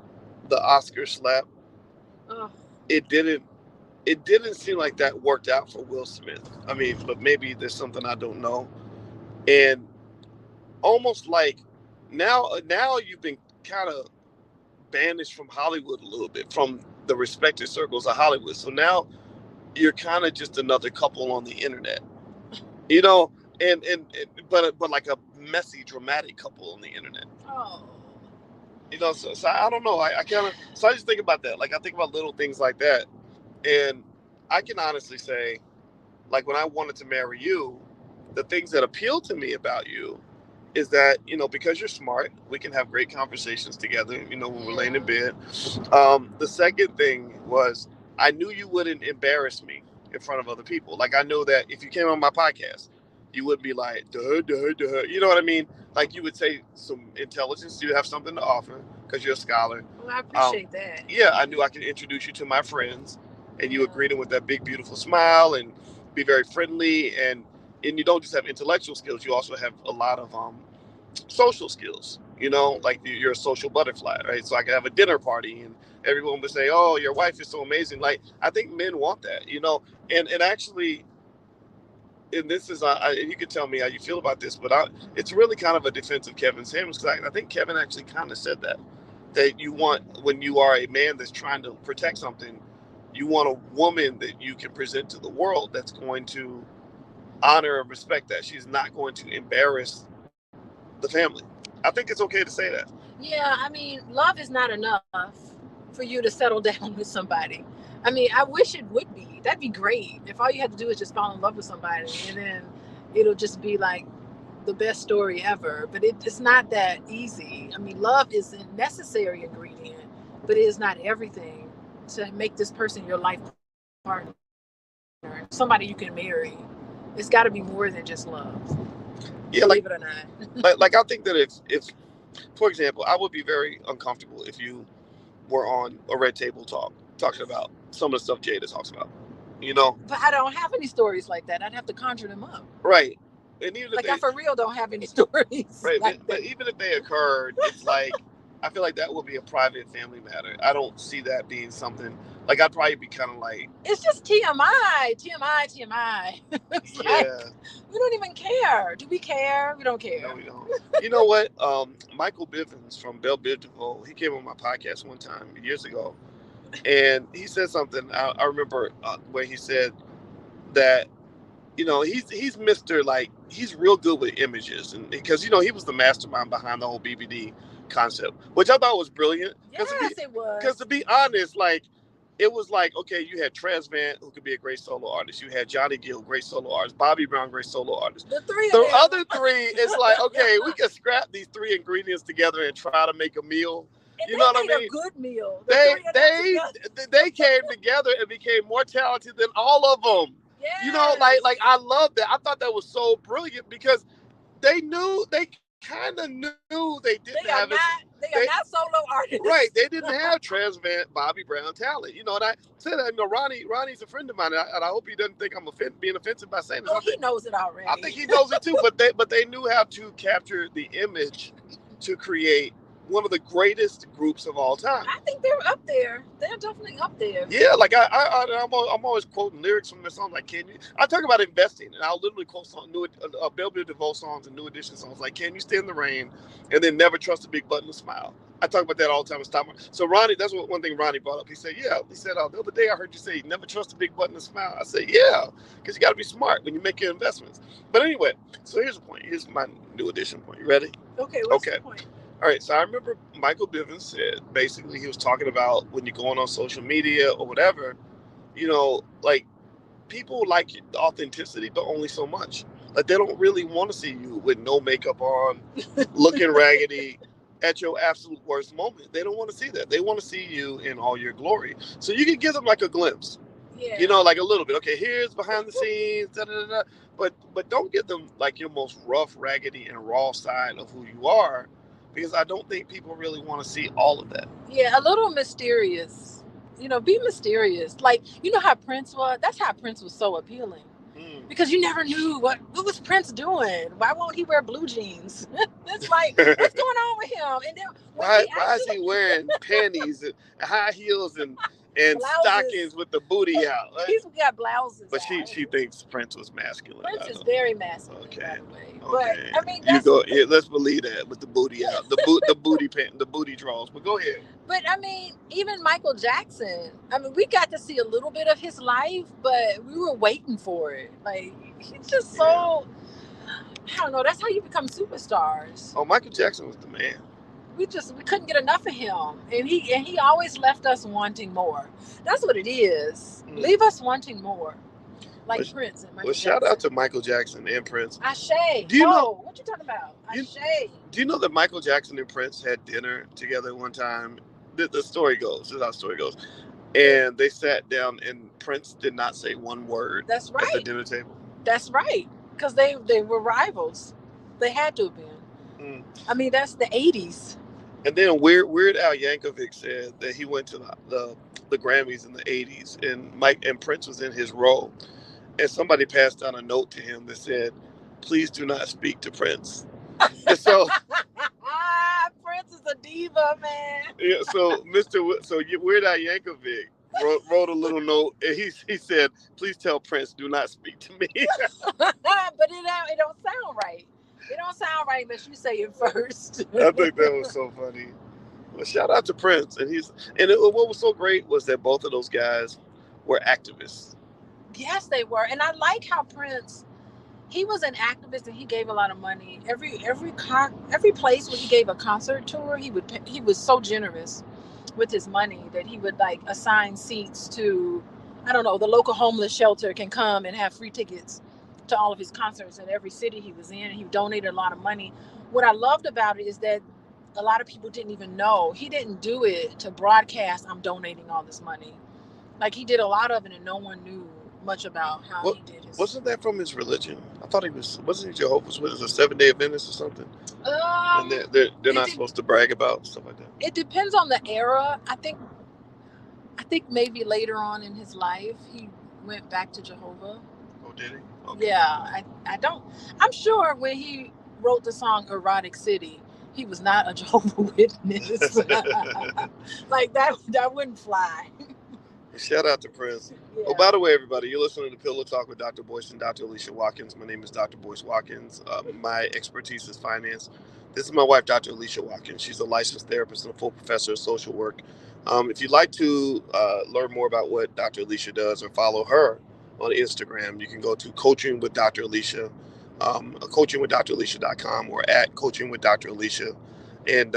A: the Oscar slap, it didn't seem like that worked out for Will Smith. I mean, but maybe there's something I don't know. And almost like now you've been kind of banished from Hollywood a little bit, from the respected circles of Hollywood. So now you're kind of just another couple on the internet, but like a messy, dramatic couple on the internet.
B: Oh.
A: So I don't know. I just think about that. Like, I think about little things like that. And I can honestly say, like, when I wanted to marry you, the things that appeal to me about you is that, because you're smart, we can have great conversations together, when we're laying in bed. The second thing was, I knew you wouldn't embarrass me in front of other people. Like, I know that if you came on my podcast, you would be like, duh, duh, duh. You know what I mean? Like, you would say some intelligence. You have something to offer because you're a scholar.
B: Well, I appreciate that.
A: Yeah, I knew I could introduce you to my friends, and you would greet them with that big, beautiful smile and be very friendly. And you don't just have intellectual skills. You also have a lot of social skills. You know, like you're a social butterfly, right? So I could have a dinner party and everyone would say, "Oh, your wife is so amazing." Like I think men want that, you know, and actually, and this is you can tell me how you feel about this, but it's really kind of a defense of Kevin Samuels because I think Kevin actually kind of said that you want when you are a man that's trying to protect something, you want a woman that you can present to the world that's going to honor and respect that. She's not going to embarrass the family. I think it's okay to say that.
B: Yeah, I mean, love is not enough for you to settle down with somebody. I mean, I wish it would be. That'd be great. If all you had to do is just fall in love with somebody and then it'll just be like the best story ever. But it's not that easy. I mean, love is a necessary ingredient, but it is not everything to make this person your life partner, somebody you can marry. It's got to be more than just love.
A: Yeah,
B: believe it or not.
A: like I think that if, for example, I would be very uncomfortable if you were on a red table talking about some of the stuff Jada talks about, you know.
B: But I don't have any stories like that. I'd have to conjure them up.
A: Right. And even
B: like I for real don't have any stories.
A: Right.
B: Like
A: but even if they occurred, it's like I feel like that would be a private family matter. I don't see that being something like I'd probably be kind of like
B: it's just TMI. It's
A: yeah.
B: Like, we don't even care. Do we care? We don't care.
A: No, we don't. You know what? Michael Bivins from Bell Biv DeVoe, he came on my podcast one time years ago, and he said something. I remember where he said that you know he's Mr. like he's real good with images, and because you know he was the mastermind behind the whole BBD concept, which I thought was brilliant.
B: Yes, it was.
A: Because to be honest, like. It was like, okay, you had Trez Vant, who could be a great solo artist. You had Johnny Gill, great solo artist. Bobby Brown, great solo artist.
B: The
A: other three, it's like, okay, we can scrap these three ingredients together and try to make a meal.
B: And
A: you know what I mean?
B: A good meal.
A: They came together and became more talented than all of them. Yes. You know, like I love that. I thought that was so brilliant because they kind of knew they didn't have it.
B: They are not solo artists.
A: Right. They didn't have Trez Vant, Bobby Brown talent. You know, and I said that, you know, Ronnie's a friend of mine, and I hope he doesn't think I'm being offensive by saying this.
B: Oh, he knows it already.
A: I think he knows it too, but they knew how to capture the image to create one of the greatest groups of all time.
B: I think they're up there. They're definitely up there.
A: Yeah, like I'm always quoting lyrics from the song. Like, can you? I talk about investing, and I'll literally quote Bell Biv DeVoe songs and New Edition songs. Like, can you stand the rain, and then never trust a big button to smile. I talk about that all the time. So Ronnie, that's one thing Ronnie brought up. He said, the other day I heard you say never trust a big button to smile. I said, yeah, because you got to be smart when you make your investments. But anyway, so here's the point. Here's my New Edition point. You ready?
B: Okay. What's the point?
A: All right, so I remember Michael Bivins said, basically, he was talking about when you're going on social media or whatever, you know, like, people like the authenticity, but only so much. Like, they don't really want to see you with no makeup on, looking raggedy, at your absolute worst moment. They don't want to see that. They want to see you in all your glory. So you can give them, like, a glimpse.
B: Yeah.
A: You know, like a little bit. Okay, here's behind the scenes, da-da-da-da. But don't give them, like, your most rough, raggedy, and raw side of who you are. Because I don't think people really want to see all of that.
B: Yeah, a little mysterious. You know, be mysterious. Like, you know how Prince was? That's how Prince was so appealing. Because you never knew what was Prince doing. Why won't he wear blue jeans? It's like, what's going on with him? And then
A: why is he wearing panties and high heels and stockings with the booty out? Right?
B: He's got blouses.
A: But she thinks Prince was masculine.
B: Prince is very masculine.
A: Okay.
B: By the way.
A: Okay.
B: But I mean,
A: let's believe that with the booty out, the booty draws. But go ahead.
B: But I mean, even Michael Jackson. I mean, we got to see a little bit of his life, but we were waiting for it. Like, he's just so. I don't know. That's how you become superstars.
A: Oh, Michael Jackson was the man.
B: We couldn't get enough of him, and he always left us wanting more. That's what it is. Leave us wanting more, like Prince and Michael Jackson.
A: Shout out to Michael Jackson and Prince.
B: Ashe.
A: Do you know
B: what you talking about? Ashe.
A: Do you know that Michael Jackson and Prince had dinner together one time? The story goes. This is how the story goes. And they sat down, and Prince did not say one word.
B: That's right.
A: At the dinner table.
B: That's right, because they were rivals. They had to have been. I mean, that's the 80s.
A: And then Weird Al Yankovic said that he went to the Grammys in the 80s, and Prince was in his role, and somebody passed down a note to him that said, "Please do not speak to Prince." And so,
B: man.
A: Yeah, so Weird Al Yankovic wrote a little note, and he said, "Please tell Prince, do not speak to me."
B: But it don't sound right. It don't sound right unless you say it first.
A: I think that was so funny. Well, shout out to Prince, what was so great was that both of those guys were activists.
B: Yes, they were, and I like how Prince. He was an activist and he gave a lot of money. Every place where he gave a concert tour, he was so generous with his money that he would like assign seats to, I don't know, the local homeless shelter can come and have free tickets to all of his concerts in every city he was in. And he donated a lot of money. What I loved about it is that a lot of people didn't even know. He didn't do it to broadcast, I'm donating all this money. Like he did a lot of it and no one knew much about how he did his.
A: Wasn't that from his religion? I thought wasn't he Jehovah's Witness, a 7-day Adventist or something? And they're not supposed to brag about stuff like that.
B: It depends on the era. I think maybe later on in his life he went back to Jehovah.
A: Oh, did he? Okay.
B: Yeah, I'm sure when he wrote the song Erotic City, he was not a Jehovah Witness. Like that wouldn't fly.
A: Shout out to Prince.
B: Yeah.
A: Oh, by the way, everybody, you're listening to Pillow Talk with Dr. Boyce and Dr. Alicia Watkins. My name is Dr. Boyce Watkins. My expertise is finance. This is my wife, Dr. Alicia Watkins. She's a licensed therapist and a full professor of social work. If you'd like to learn more about what Dr. Alicia does or follow her on Instagram, you can go to Coaching with Dr. Alicia, coachingwithdralicia.com or at Coaching with Dr. Alicia. And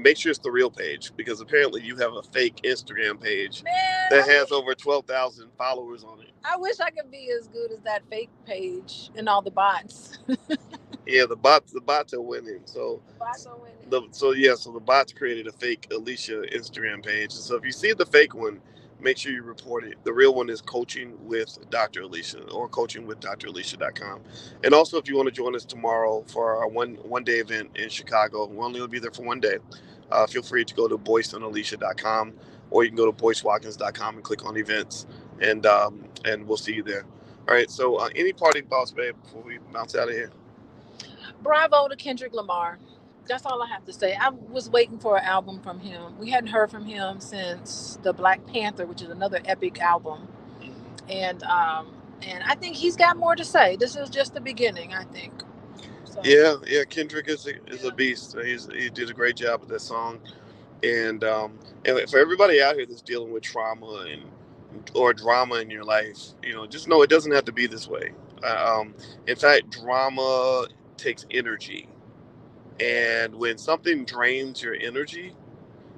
A: make sure it's the real page, because apparently you have a fake Instagram page that has over 12,000 followers on it.
B: I wish I could be as good as that fake page and all the bots.
A: Yeah, the bots are winning. So
B: the bots are winning.
A: So the bots created a fake Alicia Instagram page. So if you see the fake one, make sure you report it. The real one is Coaching with Dr. Alicia or coachingwithdralicia.com. And also, if you want to join us tomorrow for our one day event in Chicago, we're only going to be there for one day. Feel free to go to boyceandalicia.com, or you can go to boycewatkins.com and click on events, and we'll see you there. All right. So any parting thoughts, babe, before we bounce out of here?
B: Bravo to Kendrick Lamar. That's all I have to say. I was waiting for an album from him. We hadn't heard from him since the Black Panther, which is another epic album. And I think he's got more to say. This is just the beginning, I think. So.
A: Yeah. Kendrick is a beast. He did a great job with that song. And for everybody out here that's dealing with trauma or drama in your life, just know it doesn't have to be this way. In fact, drama takes energy. And when something drains your energy,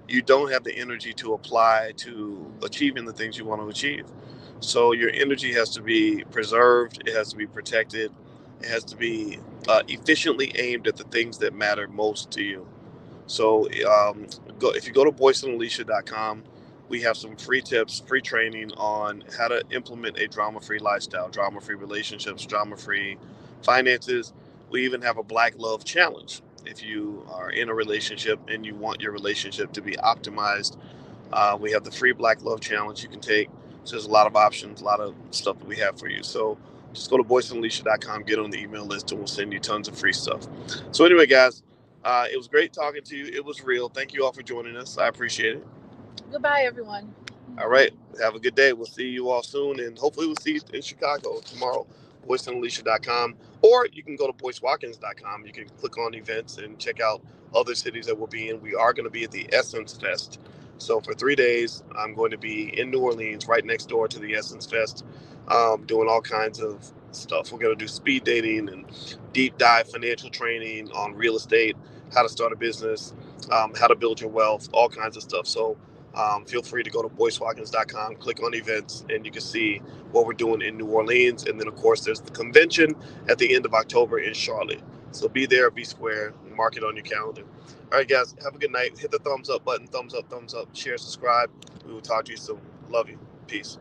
A: you don't have the energy to apply to achieving the things you want to achieve. So your energy has to be preserved. It has to be protected. It has to be efficiently aimed at the things that matter most to you. So if you go to boyceandalicia.com, we have some free tips, free training on how to implement a drama-free lifestyle, drama-free relationships, drama-free finances. We even have a Black Love Challenge. If you are in a relationship and you want your relationship to be optimized, we have the free Black Love Challenge you can take. So there's a lot of options, a lot of stuff that we have for you. So just go to boyceandalicia.com, get on the email list, and we'll send you tons of free stuff. So anyway, guys, it was great talking to you. It was real. Thank you all for joining us. I appreciate it.
B: Goodbye, everyone.
A: All right. Have a good day. We'll see you all soon, and hopefully we'll see you in Chicago tomorrow. boyceandalicia.com, or you can go to boycewatkins.com. You can click on events and check out other cities that we'll be in. We are going to be at the Essence Fest. So for 3 days, I'm going to be in New Orleans, right next door to the Essence Fest, doing all kinds of stuff. We're going to do speed dating and deep dive financial training on real estate, how to start a business, how to build your wealth, all kinds of stuff. So feel free to go to boycewatkins.com, click on events, and you can see what we're doing in New Orleans. And then, of course, there's the convention at the end of October in Charlotte. So be there, be square, mark it on your calendar. All right, guys, have a good night. Hit the thumbs up button, thumbs up, share, subscribe. We will talk to you soon. Love you. Peace.